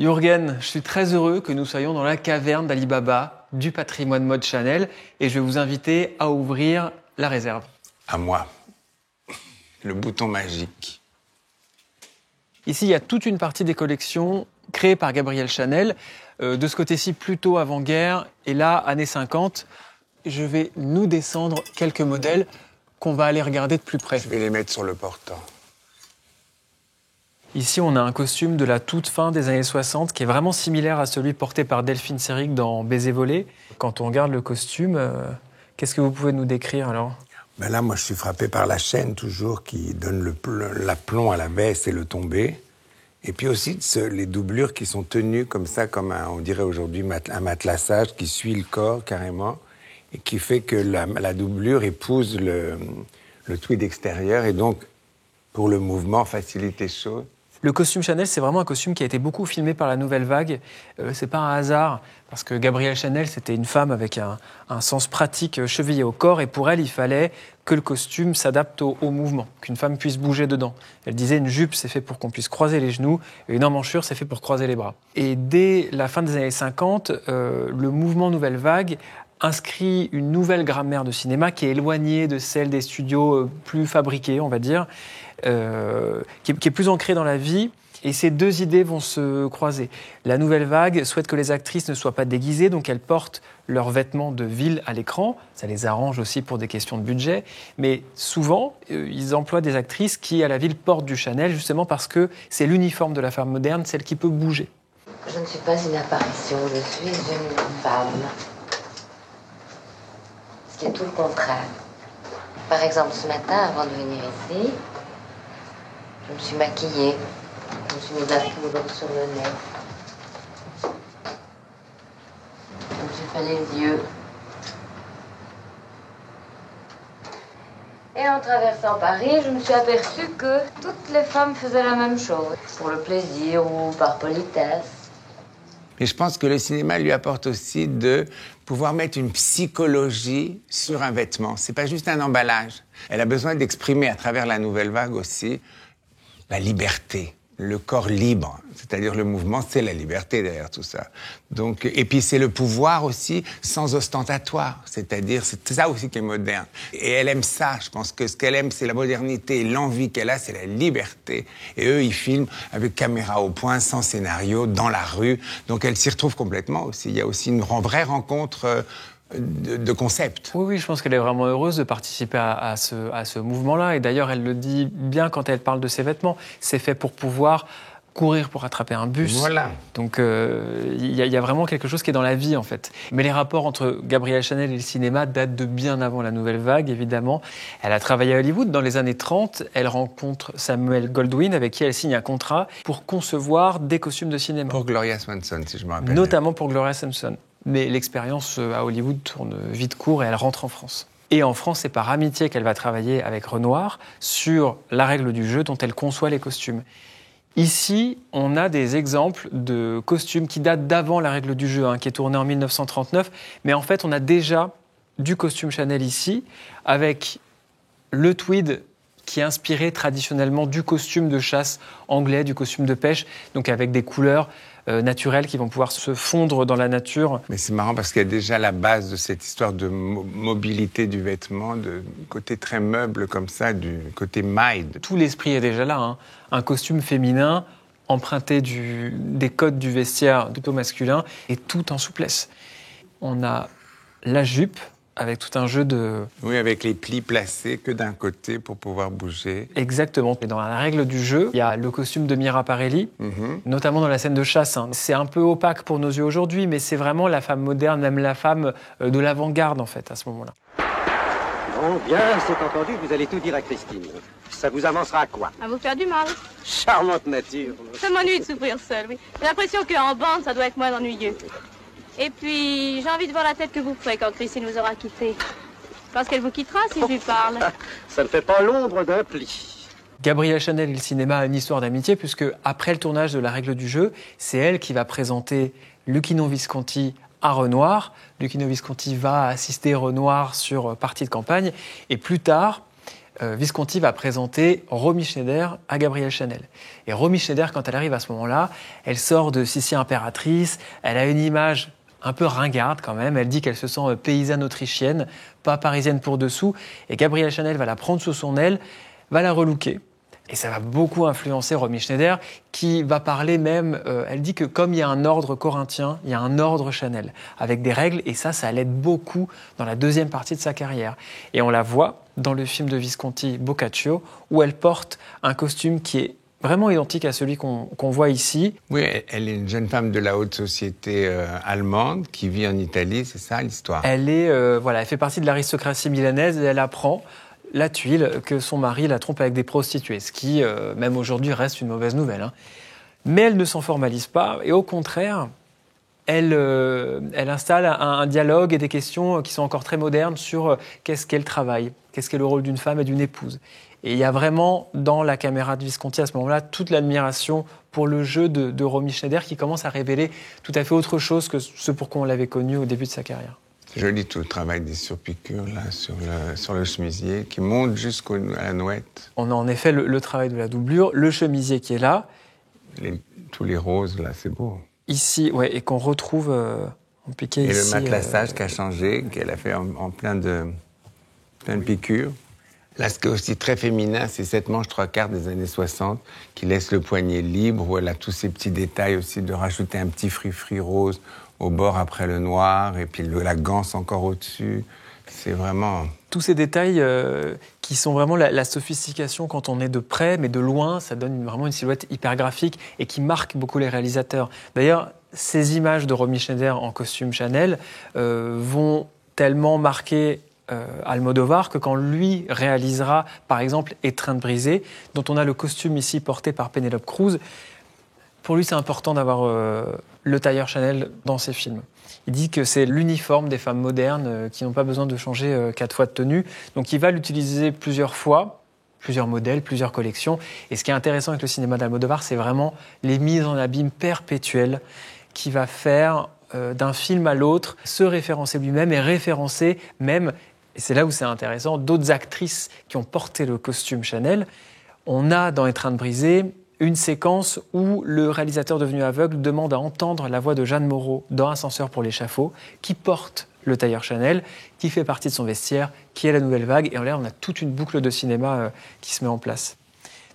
Jürgen, je suis très heureux que nous soyons dans la caverne d'Ali Baba, du patrimoine mode Chanel, et je vais vous inviter à ouvrir la réserve. À moi. Le bouton magique. Ici, il y a toute une partie des collections créées par Gabrielle Chanel. De ce côté-ci, plutôt avant-guerre, et là, années 50. Je vais nous descendre quelques modèles qu'on va aller regarder de plus près. Je vais les mettre sur le portant. Ici, on a un costume de la toute fin des années 60 qui est vraiment similaire à celui porté par Delphine Seyrig dans Baiser volé. Quand on regarde le costume, qu'est-ce que vous pouvez nous décrire alors ? Ben là, moi, je suis frappé par la chaîne toujours qui donne l'aplomb à la veste et le tombé. Et puis aussi les doublures qui sont tenues comme ça, comme on dirait aujourd'hui un matelassage qui suit le corps carrément et qui fait que la doublure épouse le tweed extérieur et donc, pour le mouvement, facilite les choses. Le costume Chanel, c'est vraiment un costume qui a été beaucoup filmé par la Nouvelle Vague. C'est pas un hasard, parce que Gabrielle Chanel, c'était une femme avec un sens pratique chevillé au corps, et pour elle, il fallait que le costume s'adapte au mouvement, qu'une femme puisse bouger dedans. Elle disait une jupe, c'est fait pour qu'on puisse croiser les genoux, et une emmanchure, c'est fait pour croiser les bras. Et dès la fin des années 50, le mouvement Nouvelle Vague inscrit une nouvelle grammaire de cinéma qui est éloignée de celle des studios plus fabriqués, on va dire, qui est plus ancrée dans la vie. Et ces deux idées vont se croiser. La nouvelle vague souhaite que les actrices ne soient pas déguisées, donc elles portent leurs vêtements de ville à l'écran. Ça les arrange aussi pour des questions de budget. Mais souvent, ils emploient des actrices qui, à la ville, portent du Chanel, justement parce que c'est l'uniforme de la femme moderne, celle qui peut bouger. Je ne suis pas une apparition, je suis une femme. Ce qui est tout le contraire. Par exemple, ce matin, avant de venir ici, je me suis maquillée. Je me suis mis de la poudre sur le nez. Je me suis fait les yeux. Et en traversant Paris, je me suis aperçue que toutes les femmes faisaient la même chose. Pour le plaisir ou par politesse. Mais je pense que le cinéma lui apporte aussi de pouvoir mettre une psychologie sur un vêtement. C'est pas juste un emballage. Elle a besoin d'exprimer à travers la nouvelle vague aussi la liberté, le corps libre. C'est-à-dire le mouvement, c'est la liberté derrière tout ça. Donc, et puis c'est le pouvoir aussi sans ostentatoire. C'est-à-dire, c'est ça aussi qui est moderne. Et elle aime ça. Je pense que ce qu'elle aime, c'est la modernité. L'envie qu'elle a, c'est la liberté. Et eux, ils filment avec caméra au point, sans scénario, dans la rue. Donc elle s'y retrouve complètement aussi. Il y a aussi une vraie rencontre de concept. Oui, je pense qu'elle est vraiment heureuse de participer à ce mouvement-là. Et d'ailleurs, elle le dit bien quand elle parle de ses vêtements. C'est fait pour pouvoir courir pour attraper un bus. Voilà. Donc, il y a vraiment quelque chose qui est dans la vie, en fait. Mais les rapports entre Gabrielle Chanel et le cinéma datent de bien avant la Nouvelle Vague, évidemment. Elle a travaillé à Hollywood. Dans les années 30, elle rencontre Samuel Goldwyn, avec qui elle signe un contrat pour concevoir des costumes de cinéma. Pour Gloria Swanson, si je me rappelle. Notamment pour Gloria Swanson. Mais l'expérience à Hollywood tourne vite court et elle rentre en France. Et en France, c'est par amitié qu'elle va travailler avec Renoir sur la règle du jeu dont elle conçoit les costumes. Ici, on a des exemples de costumes qui datent d'avant la règle du jeu, qui est tournée en 1939. Mais en fait, on a déjà du costume Chanel ici, avec le tweed qui est inspiré traditionnellement du costume de chasse anglais, du costume de pêche, donc avec des couleurs naturelles qui vont pouvoir se fondre dans la nature. Mais c'est marrant parce qu'il y a déjà la base de cette histoire de mobilité du vêtement, de côté très meuble comme ça, du côté maille. Tout l'esprit est déjà là. Un costume féminin emprunté des codes du vestiaire plutôt masculin et tout en souplesse. On a la jupe avec tout un jeu de... Oui, avec les plis placés que d'un côté pour pouvoir bouger. Exactement. Et dans la règle du jeu, il y a le costume de Mira Parelli, notamment dans la scène de chasse. C'est un peu opaque pour nos yeux aujourd'hui, mais c'est vraiment la femme moderne, même la femme de l'avant-garde, en fait, à ce moment-là. Bon, bien, c'est entendu, vous allez tout dire à Christine. Ça vous avancera à quoi? À vous faire du mal. Charmante nature. Ça m'ennuie de souffrir seule, oui. J'ai l'impression qu'en bande, ça doit être moins ennuyeux. Et puis, j'ai envie de voir la tête que vous ferez quand Christine vous aura quitté. Je pense qu'elle vous quittera si je lui parle. Ça ne fait pas l'ombre d'un pli. Gabrielle Chanel et le cinéma a une histoire d'amitié, puisque après le tournage de La Règle du jeu, c'est elle qui va présenter Luchino Visconti à Renoir. Luchino Visconti va assister Renoir sur partie de campagne. Et plus tard, Visconti va présenter Romy Schneider à Gabrielle Chanel. Et Romy Schneider, quand elle arrive à ce moment-là, elle sort de Sissi impératrice, elle a une image un peu ringarde quand même, elle dit qu'elle se sent paysanne autrichienne, pas parisienne pour dessous, et Gabrielle Chanel va la prendre sous son aile, va la relooker. Et ça va beaucoup influencer Romy Schneider, qui va parler même, elle dit que comme il y a un ordre corinthien, il y a un ordre Chanel, avec des règles, et ça l'aide beaucoup dans la deuxième partie de sa carrière. Et on la voit dans le film de Visconti, Boccaccio, où elle porte un costume qui est vraiment identique à celui qu'on voit ici. Oui, elle est une jeune femme de la haute société allemande qui vit en Italie, c'est ça l'histoire? Elle fait partie de l'aristocratie milanaise et elle apprend la tuile que son mari la trompe avec des prostituées, ce qui, même aujourd'hui, reste une mauvaise nouvelle. Hein. Mais elle ne s'en formalise pas et au contraire, elle installe un dialogue et des questions qui sont encore très modernes sur qu'est-ce qu'est le travail, qu'est-ce qu'est le rôle d'une femme et d'une épouse. Et il y a vraiment, dans la caméra de Visconti à ce moment-là, toute l'admiration pour le jeu de Romy Schneider qui commence à révéler tout à fait autre chose que ce pour quoi on l'avait connu au début de sa carrière. C'est joli tout le travail des surpiqûres là, sur le chemisier qui monte jusqu'à la nouette. On a en effet le travail de la doublure, le chemisier qui est là. Tous les roses là, c'est beau. Ici, ouais, et qu'on retrouve en piqué ici. Et le matelassage qui a changé, qu'elle a fait en plein de piqûres. Là, ce qui est aussi très féminin, c'est cette manche 3/4 des années 60 qui laisse le poignet libre, où elle a tous ces petits détails aussi de rajouter un petit fri-fri rose au bord après le noir, et puis la ganse encore au-dessus. C'est vraiment... Tous ces détails qui sont vraiment la sophistication quand on est de près, mais de loin, ça donne vraiment une silhouette hyper graphique et qui marque beaucoup les réalisateurs. D'ailleurs, ces images de Romy Schneider en costume Chanel vont tellement marquer Almodovar que quand lui réalisera, par exemple, Étreinte brisée, dont on a le costume ici porté par Penélope Cruz, pour lui, c'est important d'avoir le tailleur Chanel dans ses films. Il dit que c'est l'uniforme des femmes modernes qui n'ont pas besoin de changer 4 fois de tenue. Donc il va l'utiliser plusieurs fois, plusieurs modèles, plusieurs collections. Et ce qui est intéressant avec le cinéma d'Almodovar, c'est vraiment les mises en abîme perpétuelles qu'il va faire d'un film à l'autre, se référencer lui-même et référencer même, et c'est là où c'est intéressant, d'autres actrices qui ont porté le costume Chanel. On a dans Étreinte brisée une séquence où le réalisateur devenu aveugle demande à entendre la voix de Jeanne Moreau dans Ascenseur pour l'échafaud, qui porte le tailleur Chanel, qui fait partie de son vestiaire, qui est la nouvelle vague. Et là, on a toute une boucle de cinéma qui se met en place.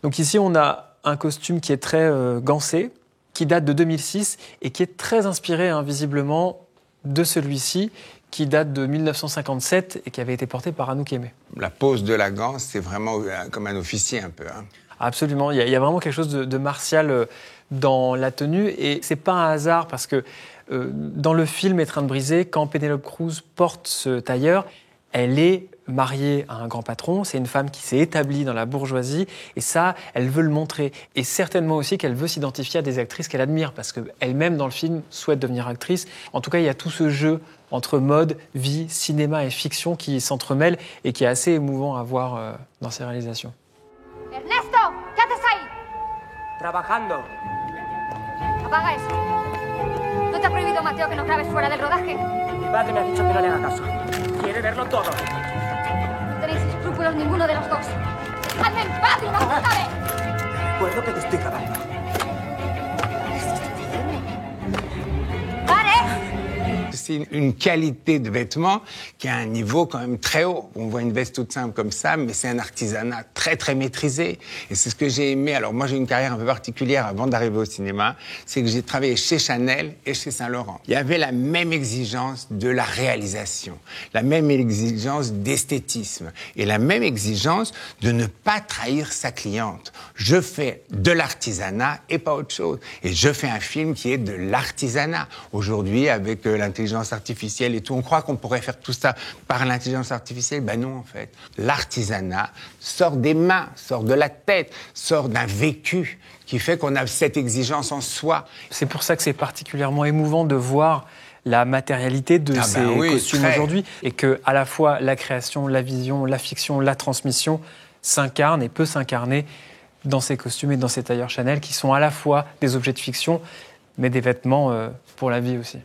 Donc ici, on a un costume qui est très gancé, qui date de 2006 et qui est très inspiré, visiblement, de celui-ci, qui date de 1957 et qui avait été porté par Anouk Aimé. La pose de la ganse, c'est vraiment comme un officier un peu. Hein. Absolument, il y a vraiment quelque chose de martial dans la tenue et c'est pas un hasard parce que dans le film Étreinte brisée, quand Penélope Cruz porte ce tailleur, elle est mariée à un grand patron, c'est une femme qui s'est établie dans la bourgeoisie et ça, elle veut le montrer. Et certainement aussi qu'elle veut s'identifier à des actrices qu'elle admire parce qu'elle-même dans le film souhaite devenir actrice. En tout cas, il y a tout ce jeu entre mode, vie, cinéma et fiction qui s'entremêlent et qui est assez émouvant à voir dans ses réalisations. Ernesto, ¿qué haces ahí? Trabajando. Apaga eso. ¿No te ha prohibido Mateo que no grabes fuera del rodaje? Mi padre me ha dicho que no le haga caso. Quiere verlo todo. No tenéis escrúpulos ninguno de los dos. ¡Dejadme en paz de una puta vez! Recuerdo que te estoy grabando. C'est une qualité de vêtements qui a un niveau quand même très haut. On voit une veste toute simple comme ça, mais c'est un artisanat très, très maîtrisé. Et c'est ce que j'ai aimé. Alors moi, j'ai une carrière un peu particulière avant d'arriver au cinéma. C'est que j'ai travaillé chez Chanel et chez Saint-Laurent. Il y avait la même exigence de la réalisation, la même exigence d'esthétisme et la même exigence de ne pas trahir sa cliente. Je fais de l'artisanat et pas autre chose. Et je fais un film qui est de l'artisanat. Aujourd'hui, avec l'intelligence artificielle et tout. On croit qu'on pourrait faire tout ça par l'intelligence artificielle. Ben non, en fait. L'artisanat sort des mains, sort de la tête, sort d'un vécu qui fait qu'on a cette exigence en soi. C'est pour ça que c'est particulièrement émouvant de voir la matérialité de ces costumes aujourd'hui et que à la fois la création, la vision, la fiction, la transmission s'incarnent et peut s'incarner dans ces costumes et dans ces tailleurs Chanel qui sont à la fois des objets de fiction mais des vêtements pour la vie aussi.